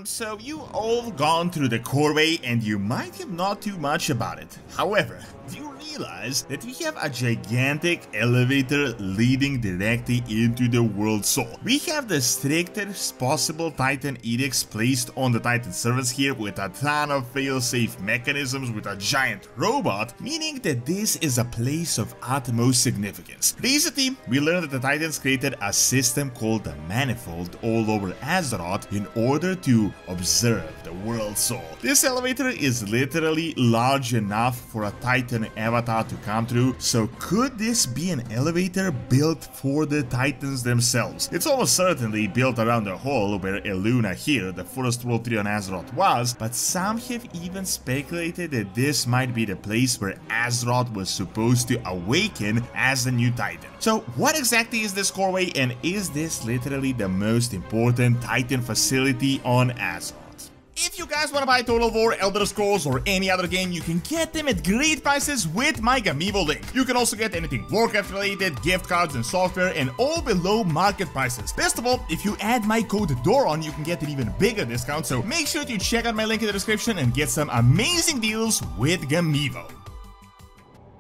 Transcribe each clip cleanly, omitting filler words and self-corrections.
So you all gone through the Coreway and you might have not too much about it. However, do you realize that we have a gigantic elevator leading directly into the World Soul? We have the strictest possible Titan edicts placed on the Titan servers here with a ton of fail-safe mechanisms with a giant robot, meaning that this is a place of utmost significance. Recently, we learned that the Titans created a system called the Manifold all over Azeroth in order to observe the World Soul. This elevator is literally large enough for a Titan avatar to come through, so could this be an elevator built for the Titans themselves? It's almost certainly built around the hole where Eluna here, the first World Tree on Azeroth, was, but some have even speculated that this might be the place where Azeroth was supposed to awaken as the new Titan. So what exactly is this Coreway, and is this literally the most important Titan facility on Azeroth? If you guys want to buy Total War, Elder Scrolls, or any other game, you can get them at great prices with my Gamivo link. You can also get anything Warcraft related, gift cards and software, and all below market prices. Best of all, if you add my code DORON, you can get an even bigger discount, so make sure to check out my link in the description and get some amazing deals with Gamivo.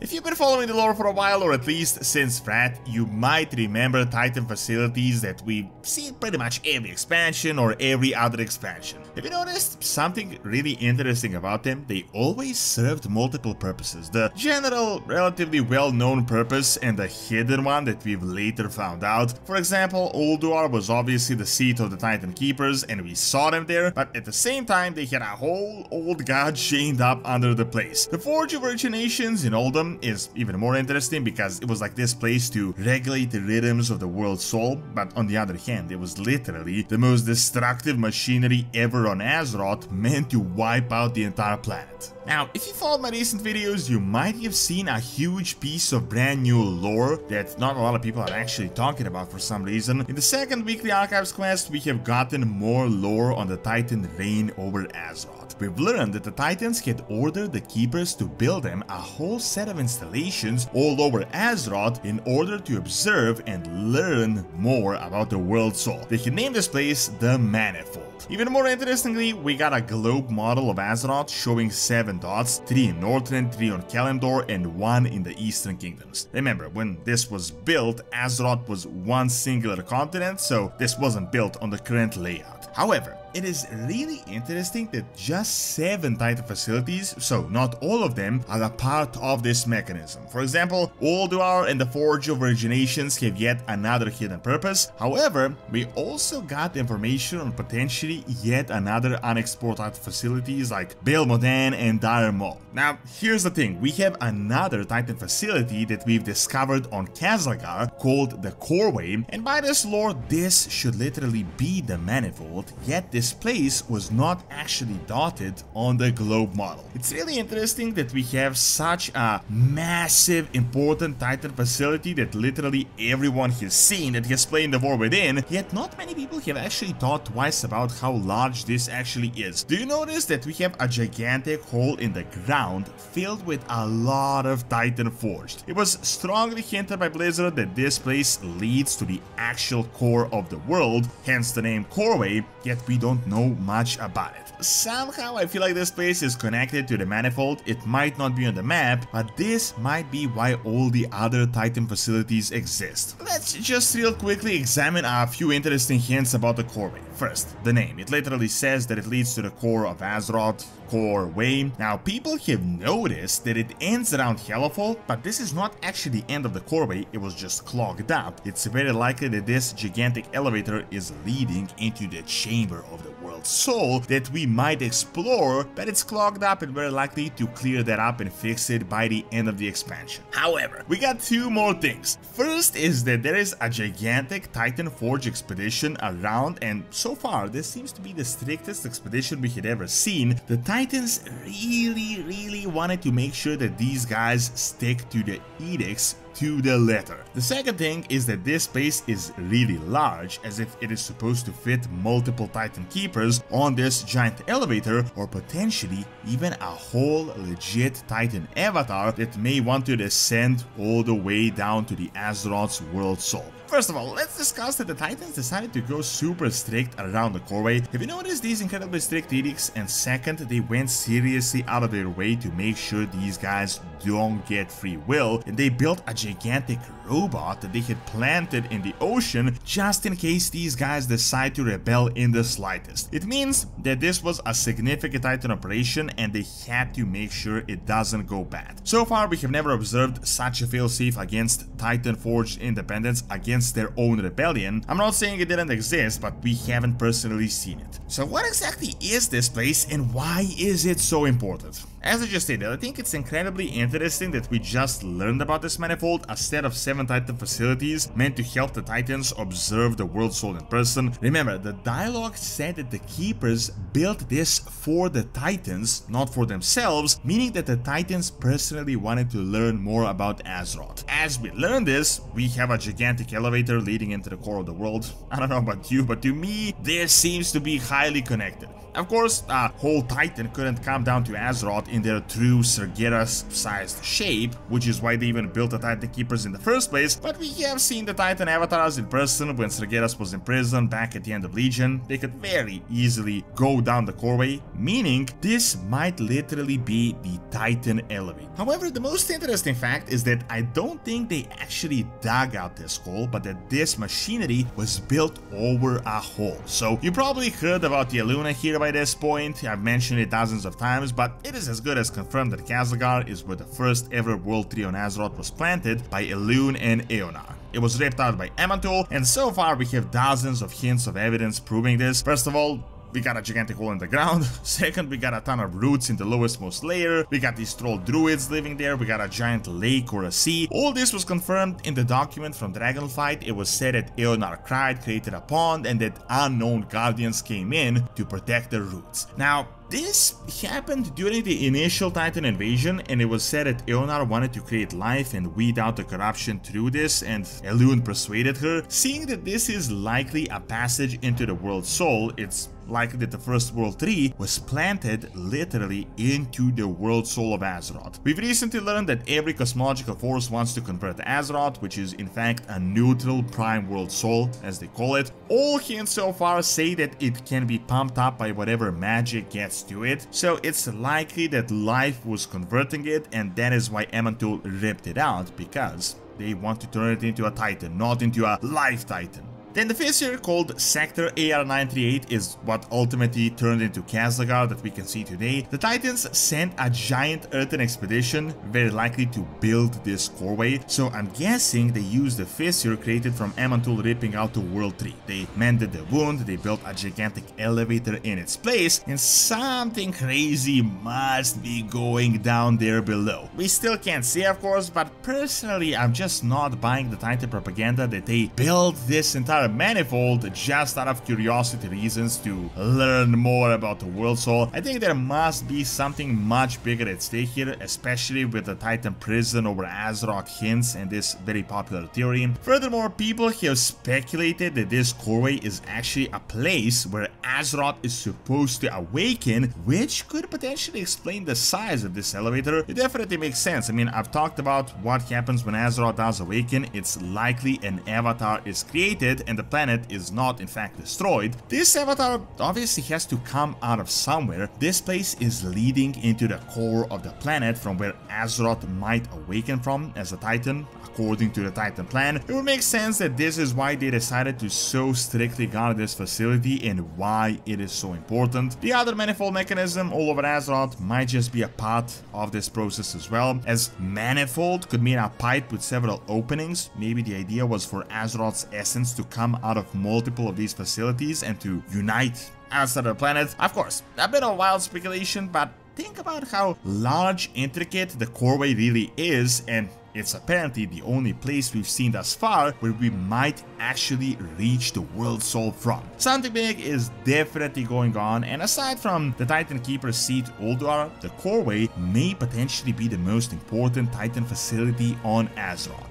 If you've been following the lore for a while, or at least since Wrath, you might remember Titan facilities that we see in pretty much every expansion or every other expansion. Have you noticed something really interesting about them? They always served multiple purposes. The general, relatively well-known purpose and the hidden one that we've later found out. For example, Ulduar was obviously the seat of the Titan Keepers and we saw them there, but at the same time they had a whole old god chained up under the place. The Forge of Originations in Oldham is even more interesting because it was like this place to regulate the rhythms of the World Soul, but on the other hand, it was literally the most destructive machinery ever on Azeroth, meant to wipe out the entire planet. Now, if you followed my recent videos, you might have seen a huge piece of brand new lore that not a lot of people are actually talking about for some reason. In the second weekly Archives quest, we have gotten more lore on the Titan reign over Azeroth. We've learned that the Titans had ordered the Keepers to build them a whole set of installations all over Azeroth in order to observe and learn more about the World Soul. They had named this place the Manifold. Even more interestingly, we got a globe model of Azeroth showing 7 dots, 3 in Northrend, 3 on Kalimdor, and 1 in the Eastern Kingdoms. Remember, when this was built, Azeroth was one singular continent, so this wasn't built on the current layout. However, it is really interesting that just 7 Titan facilities, so not all of them, are a part of this mechanism. For example, Ulduar and the Forge of Originations have yet another hidden purpose. However, we also got information on potentially yet another unexplored Titan facilities like Baal Modan and Dire Maul. Now, here's the thing, we have another Titan facility that we've discovered on Khazlagar called the Coreway, and by this lore, this should literally be the Manifold, yet this place was not actually dotted on the globe model. It's really interesting that we have such a massive, important Titan facility that literally everyone has seen that has played in the War Within, yet not many people have actually thought twice about how large this actually is. Do you notice that we have a gigantic hole in the ground filled with a lot of Titan forged? It was strongly hinted by Blizzard that this place leads to the actual core of the world, hence the name Coreway, yet we don't know much about it. Somehow I feel like this place is connected to the Manifold. It might not be on the map, but this might be why all the other Titan facilities exist. Let's just real quickly examine a few interesting hints about the Coreway. First, the name. It literally says that it leads to the core of Azeroth, Coreway. Now, people have noticed that it ends around Hellfall, but this is not actually the end of the Coreway, it was just clogged up. It's very likely that this gigantic elevator is leading into the chamber of the World Soul that we might explore, but it's clogged up and very likely to clear that up and fix it by the end of the expansion. However, we got 2 more things. First is that there is a gigantic Titan Forge expedition around, and so far this seems to be the strictest expedition we had ever seen. The Titans really wanted to make sure that these guys stick to the edicts to the letter. The second thing is that this space is really large, as if it is supposed to fit multiple Titan Keepers on this giant elevator, or potentially even a whole legit Titan avatar that may want to descend all the way down to the Azeroth's World Soul. First of all, let's discuss that the Titans decided to go super strict around the Coreway. Have you noticed these incredibly strict edicts? And second, they went seriously out of their way to make sure these guys don't get free will, and they built a gigantic robot that they had planted in the ocean just in case these guys decide to rebel in the slightest. It means that this was a significant Titan operation and they had to make sure it doesn't go bad. So far, we have never observed such a failsafe against Titan Forged Independence against their own rebellion. I'm not saying it didn't exist, but we haven't personally seen it. So what exactly is this place and why is it so important? As I just stated, I think it's incredibly interesting that we just learned about this manifold, a set of 7 Titan facilities meant to help the Titans observe the World Soul in person. Remember, the dialogue said that the Keepers built this for the Titans, not for themselves, meaning that the Titans personally wanted to learn more about Azeroth. As we learn this, we have a gigantic elevator leading into the core of the world. I don't know about you, but to me, this seems to be highly connected. Of course, a whole Titan couldn't come down to Azeroth in their true Sargeras-sized shape, which is why they even built the Titan Keepers in the first place, but we have seen the Titan avatars in person when Sargeras was in prison back at the end of Legion. They could very easily go down the Coreway, meaning this might literally be the Titan elevator. However, the most interesting fact is that I don't think they actually dug out this hole, but that this machinery was built over a hole. So you probably heard about the Eluna here by this point. I've mentioned it dozens of times, but it is as good as confirmed that Khazlagar is where the first ever World Tree on Azeroth was planted by Elune and Eonar. It was ripped out by Amantul, and so far we have dozens of hints of evidence proving this. First of all, we got a gigantic hole in the ground. Second, we got a ton of roots in the lowest most layer. We got these troll druids living there. We got a giant lake or a sea. All this was confirmed in the document from Dragonflight. It was said that Eonar cried, created a pond, and that unknown guardians came in to protect the roots. Now, this happened during the initial Titan invasion, and it was said that Eonar wanted to create life and weed out the corruption through this, and Elune persuaded her. Seeing that this is likely a passage into the World Soul, it's likely that the first World Tree was planted literally into the World Soul of Azeroth. We've recently learned that every cosmological force wants to convert Azeroth, which is in fact a neutral prime World Soul, as they call it. All hints so far say that it can be pumped up by whatever magic gets to it, so it's likely that life was converting it, and that is why Amantul ripped it out, because they want to turn it into a Titan, not into a life Titan. Then the fissure called Sector AR938 is what ultimately turned into Khazlagar that we can see today. The Titans sent a giant earthen expedition, very likely to build this Coreway, so I'm guessing they used the fissure created from Amantul ripping out the World Tree. They mended the wound, they built a gigantic elevator in its place, and something crazy must be going down there below. We still can't see, of course, but personally I'm just not buying the Titan propaganda that they built this entire manifold just out of curiosity reasons to learn more about the World Soul. I think there must be something much bigger at stake here, especially with the Titan prison over Azeroth hints and this very popular theory. Furthermore, people have speculated that this Coreway is actually a place where Azeroth is supposed to awaken, which could potentially explain the size of this elevator. It definitely makes sense. I mean, I've talked about what happens when Azeroth does awaken. It's likely an avatar is created and the planet is not in fact destroyed. This avatar obviously has to come out of somewhere. This place is leading into the core of the planet from where Azeroth might awaken from as a Titan. According to the Titan plan, it would make sense that this is why they decided to so strictly guard this facility and why it is so important. The other manifold mechanism all over Azeroth might just be a part of this process as well, as manifold could mean a pipe with several openings. Maybe the idea was for Azeroth's essence to come out of multiple of these facilities and to unite outside of the planet. Of course, a bit of wild speculation, but think about how large, intricate the Coreway really is, and it's apparently the only place we've seen thus far where we might actually reach the World Soul from. Something big is definitely going on, and aside from the Titan Keeper seat Ulduar, the Coreway may potentially be the most important Titan facility on Azeroth.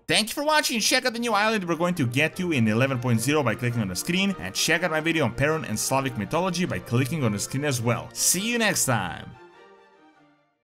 Thank you for watching. Check out the new island we're going to get to in 11.0 by clicking on the screen, and check out my video on Perun and Slavic mythology by clicking on the screen as well. See you next time!